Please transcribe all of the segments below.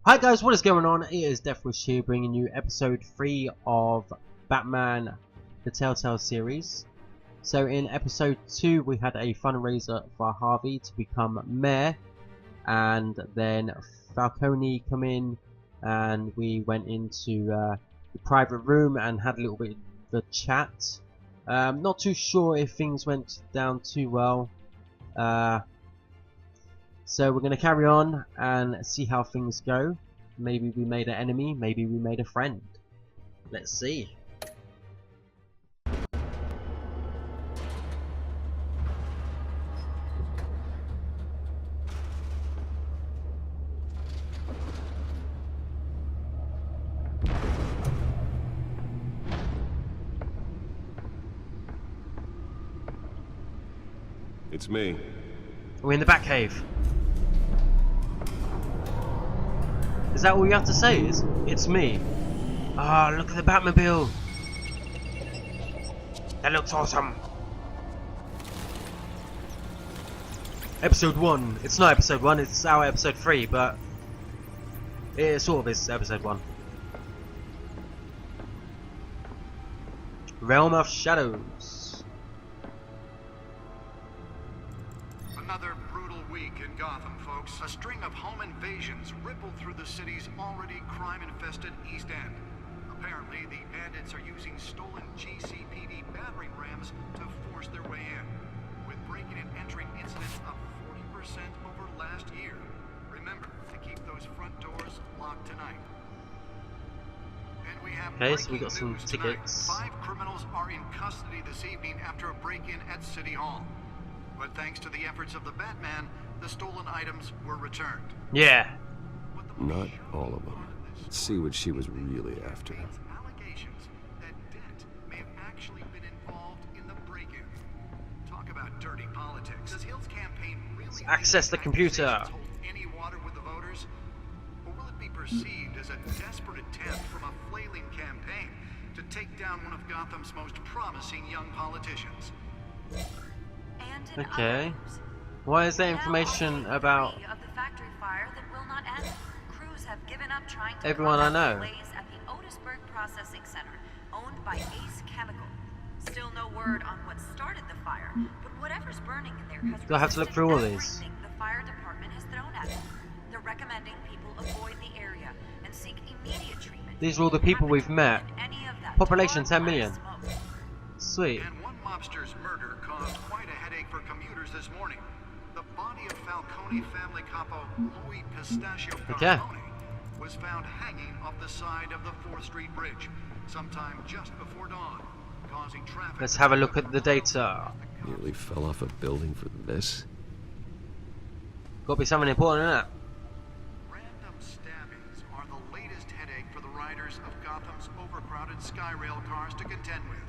Hi guys, what is going on? It is Deathwish here, bringing you episode 3 of Batman the Telltale Series. So in episode 2 we had a fundraiser for Harvey to become mayor, and then Falcone come in and we went into the private room and had a little bit of a chat. Not too sure if things went down too well. So we're going to carry on and see how things go. Maybe we made an enemy, maybe we made a friend. Let's see. It's me. We're in the Batcave. Is that all you have to say? It's me. Ah, look at the Batmobile. That looks awesome. Episode 1. It's not episode 1, it's our episode 3, but it sort of is episode 1. Realm of Shadows. Another brutal week in Gotham, folks. A string of home invasions rippled through the city's already crime-infested East End. Apparently, the bandits are using stolen GCPD battering rams to force their way in, with breaking and entering incidents up 40% over last year. Remember to keep those front doors locked tonight. And we have Okay, so we got some news tickets. tonight. 5 criminals are in custody this evening after a break-in at City Hall. But thanks to the efforts of the Batman, the stolen items were returned. Yeah. Not all of them. Let's see what she was really after. Allegations that Dent may have actually been involved in the break-in. Talk about dirty politics. Does Hill's campaign really Access the computer. hold any water with the voters? Or will it be perceived as a desperate attempt from a flailing campaign to take down one of Gotham's most promising young politicians? Okay. Why is there information about everyone I know? At the Otisburg Processing Center, owned by Ace Chemical. Still no word on what started the fire, but whatever's burning in there has Do I have to look through all these? everything the fire department has thrown at them. They're recommending people avoid the area and seek immediate treatment. These are all the people we've met. Any of that Population tar 10 million. black smoke. Sweet. And one mobster's murder caused quite a headache for commuters this morning. The body of Falcone family capo Louis Pistachio Okay. Falcone was found hanging off the side of the 4th Street Bridge sometime just before dawn, causing traffic. Let's have a look at the data. Nearly fell off a building for this. Gotta be something important, innit? Random stabbings are the latest headache for the riders of Gotham's overcrowded Skyrail cars to contend with.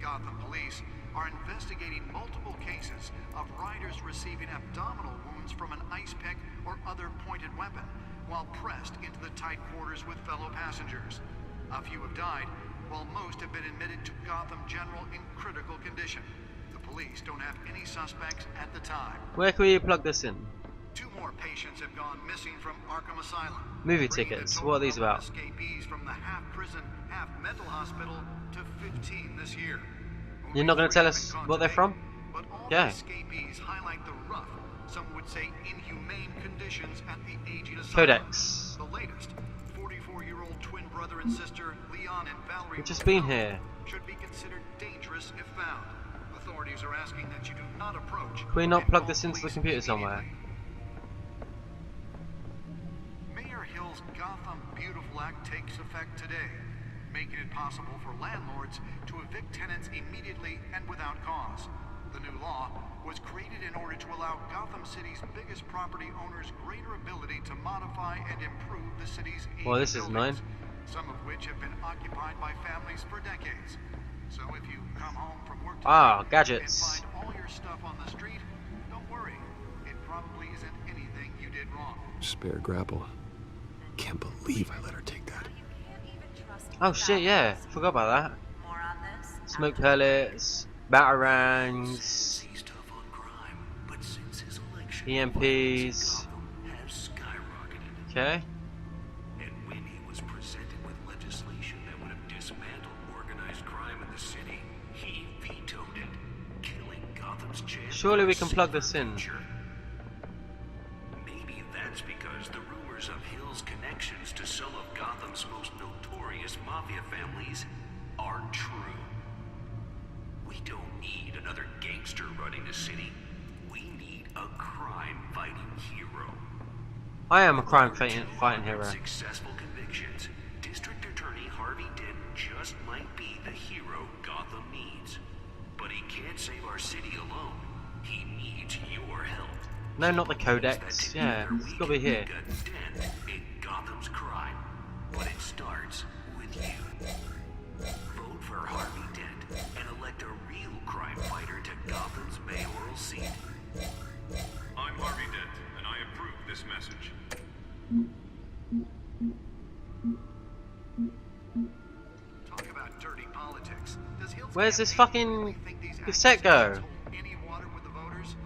Gotham police are investigating multiple cases of riders receiving abdominal wounds from an ice pick or other pointed weapon while pressed into the tight quarters with fellow passengers. A few have died, while most have been admitted to Gotham General in critical condition. The police don't have any suspects at the time. Where can we plug this in? 2 more patients have gone missing from Arkham Asylum. Movie bringing the tickets. total What are these number of about? Escapees from the half-prison, half-mental hospital to 15 this year. You're not going to tell us what they're from? But all Yeah. the escapees highlight the rough, some would say inhumane conditions at the aging asylum. Codex. The latest, 44-year-old twin brother and sister Leon and Valerie We've just been Morello here. should be considered dangerous if found. Authorities are asking that you do not approach. Can we not and plug call this into the police computer somewhere? immediately. Mayor Hill's Gotham Beautiful Act takes effect today, making it possible for landlords to evict tenants immediately and without cause. The new law was created in order to allow Gotham City's biggest property owners greater ability to modify and improve the city's aging Well, this is buildings, annoying. some of which have been occupied by families for decades. So if you come home from work Ah, tonight gadgets. and find all your stuff on the street, don't worry. It probably isn't anything you did wrong. Spare grapple. Can't believe I let her take that. You can't even trust Oh shit, yeah. Forgot about that. More on this. Smoke pellets, batarangs, See stuff on crime, but since his election, EMPs. Gotham has skyrocketed. Okay. Surely we can plug this in. Maybe that's because the rumors of Hill's connections to some of Gotham's most notorious mafia families are true. We don't need another gangster running the city. We need a crime-fighting hero. I am a crime-fighting hero. Successful convictions. District Attorney Harvey Dent just might be the hero Gotham needs. But he can't save our city alone. He needs your help. No, not the Codex. Yeah, it's gotta be here. In Gotham's crime. But it starts with you. Vote for Harvey Dent and elect a real crime fighter to Gotham's mayoral seat. I'm Harvey Dent, and I approve this message. Talk about dirty politics. Does Hill's Where's this campaign fucking really think these cassette go? activists hold any water with the voters?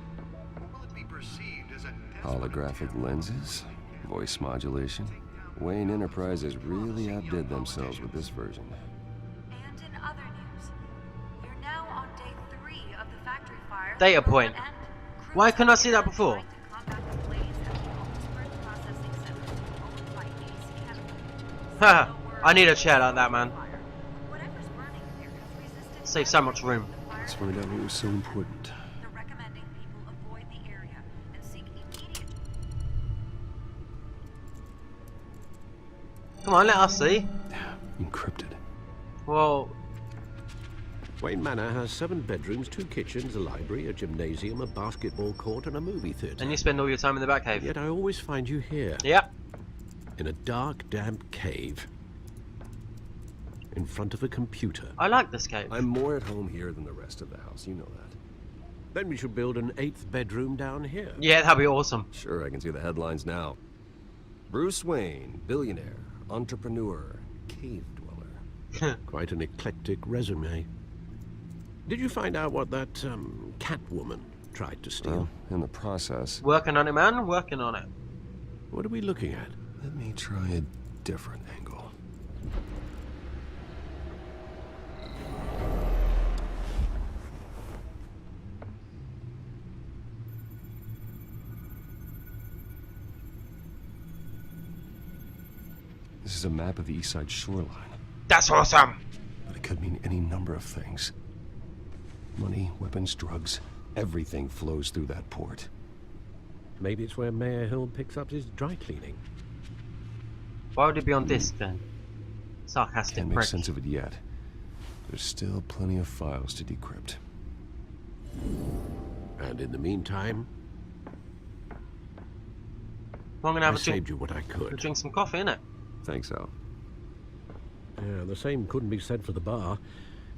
Or will it be perceived as a desperate Holographic attempt lenses, voice modulation. Wayne Enterprises really outdid themselves with this version. And in other news, we're now on day 3 of the factory fire. Data point. And Why crews couldn't I are see that before? trying to combat the blaze at the Owensburg Processing Center, owned by Ace Chemical. Haha, No word I need a on chair like the that, man. fire. Whatever's burning in there has resisted Save so much room. the fire. Let's find out who was so important. They're recommending people avoid the area and seek immediate. Come on, let us see. Encrypted. Well, Wayne Manor has 7 bedrooms, 2 kitchens, a library, a gymnasium, a basketball court, and a movie theatre. and you spend all your time in the Batcave. Yet I always find you here, Yep. in a dark, damp cave, in front of a computer. I like this cave. I'm more at home here than the rest of the house, you know that. Then we should build an 8th bedroom down here. Yeah, that'd be awesome. Sure, I can see the headlines now. Bruce Wayne, billionaire, entrepreneur, cave dweller. Quite an eclectic resume. Did you find out what that Catwoman tried to steal? Well, in the process, Working on it, man. Working on it. What are we looking at? let me try a different angle. This is a map of the East Side shoreline, That's awesome. but it could mean any number of things. Money, weapons, drugs, everything flows through that port. Maybe it's where Mayor Hill picks up his dry cleaning. Why would it be on disc then? Sarcastic Can't make prick. sense of it yet. There's still plenty of files to decrypt. And in the meantime, I'm gonna I have a drink, saved you what I could. drink some coffee, innit? Thanks, Al. Yeah, the same couldn't be said for the bar.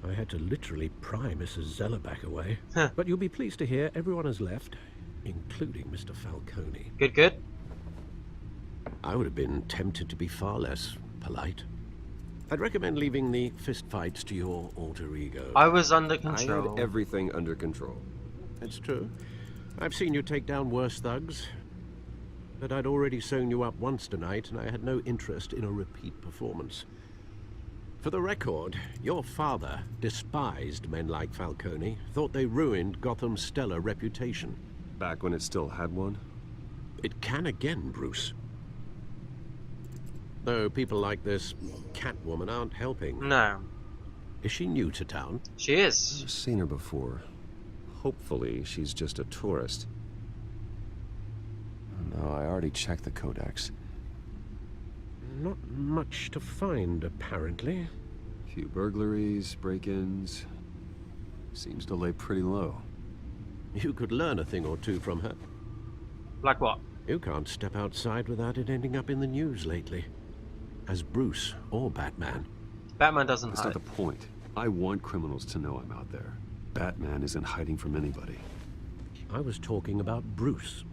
I had to literally pry Mrs. Zellerback away. Huh. But you'll be pleased to hear everyone has left, including Mr. Falcone. Good, good. I would have been tempted to be far less polite. I'd recommend leaving the fistfights to your alter ego. I was under I control. had everything under control. That's true. I've seen you take down worse thugs. But I'd already sewn you up once tonight, and I had no interest in a repeat performance. For the record, your father despised men like Falcone, thought they ruined Gotham's stellar reputation. Back when it still had one? It can again, Bruce. Though people like this Catwoman aren't helping. No. Is she new to town? She is. I've seen her before. Hopefully, she's just a tourist. No, I already checked the Codex. Not much to find, apparently. Few burglaries, break-ins. Seems to lay pretty low. You could learn a thing or two from her. Like what? You can't step outside without it ending up in the news lately. As Bruce or Batman. Batman doesn't That's hide. not the point. I want criminals to know I'm out there. Batman isn't hiding from anybody. I was talking about Bruce.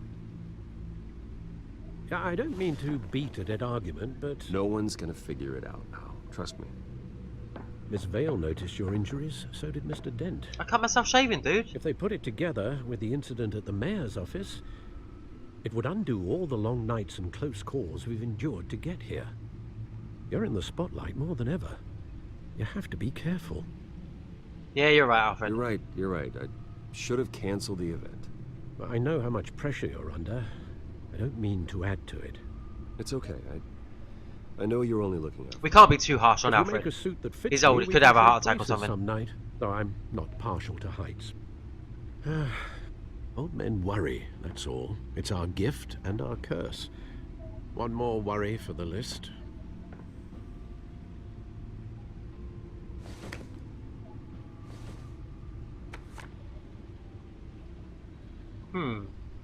I don't mean to beat a dead argument, but No one's gonna figure it out now. Trust me. Miss Vale noticed your injuries, so did Mr. Dent. I cut myself shaving, dude. If they put it together with the incident at the mayor's office, it would undo all the long nights and close calls we've endured to get here. You're in the spotlight more than ever. You have to be careful. Yeah, you're right, Alfred. You're right. should have canceled the event. I know how much pressure you're under. I don't mean to add to it. It's okay. I know you're only looking out. We can't be too harsh on If you make Alfred. a suit that fits He's me, old. He we could can have a trade heart attack or places something. some night, though I'm not partial to heights. Old men worry, that's all. It's our gift and our curse. One more worry for the list.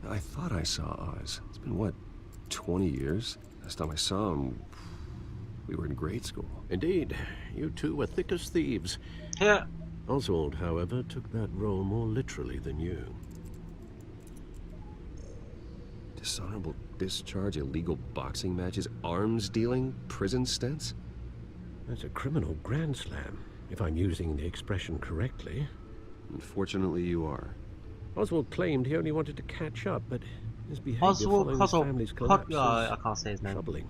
I thought I saw Oz. It's been, what, 20 years? Last time I saw him, we were in grade school. Indeed, you two were thick as thieves. Yeah. Oswald, however, took that role more literally than you. Dishonorable discharge, illegal boxing matches, arms dealing, prison stints? That's a criminal grand slam, if I'm using the expression correctly. Unfortunately, you are. Oswald claimed he only wanted to catch up, but his behavior Oswald following his family's collapse I is can't say his name. troubling.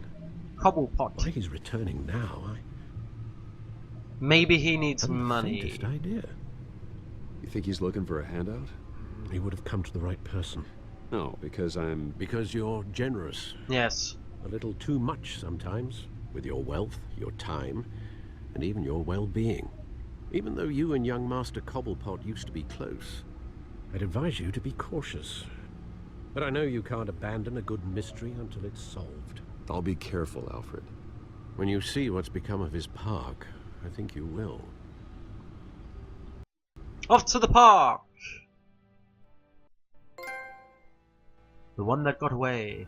Cobblepot. Why he's returning now, Maybe he needs I haven't the money. faintest idea. You think he's looking for a handout? He would have come to the right person. No, because Because you're generous. Yes. A little too much sometimes, with your wealth, your time, and even your well-being. Even though you and young Master Cobblepot used to be close, I'd advise you to be cautious. But I know you can't abandon a good mystery until it's solved. I'll be careful, Alfred. When you see what's become of his park, I think you will. Off to the park! The one that got away.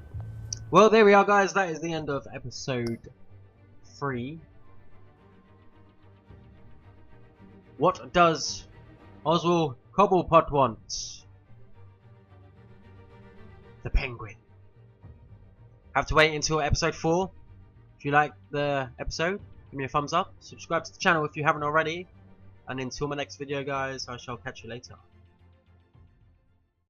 Well, there we are, guys. That is the end of episode 3. What does Oswald Cobblepot want? The penguin. Have to wait until episode 4. If you like the episode, give me a thumbs up. Subscribe to the channel if you haven't already. And until my next video, guys, I shall catch you later.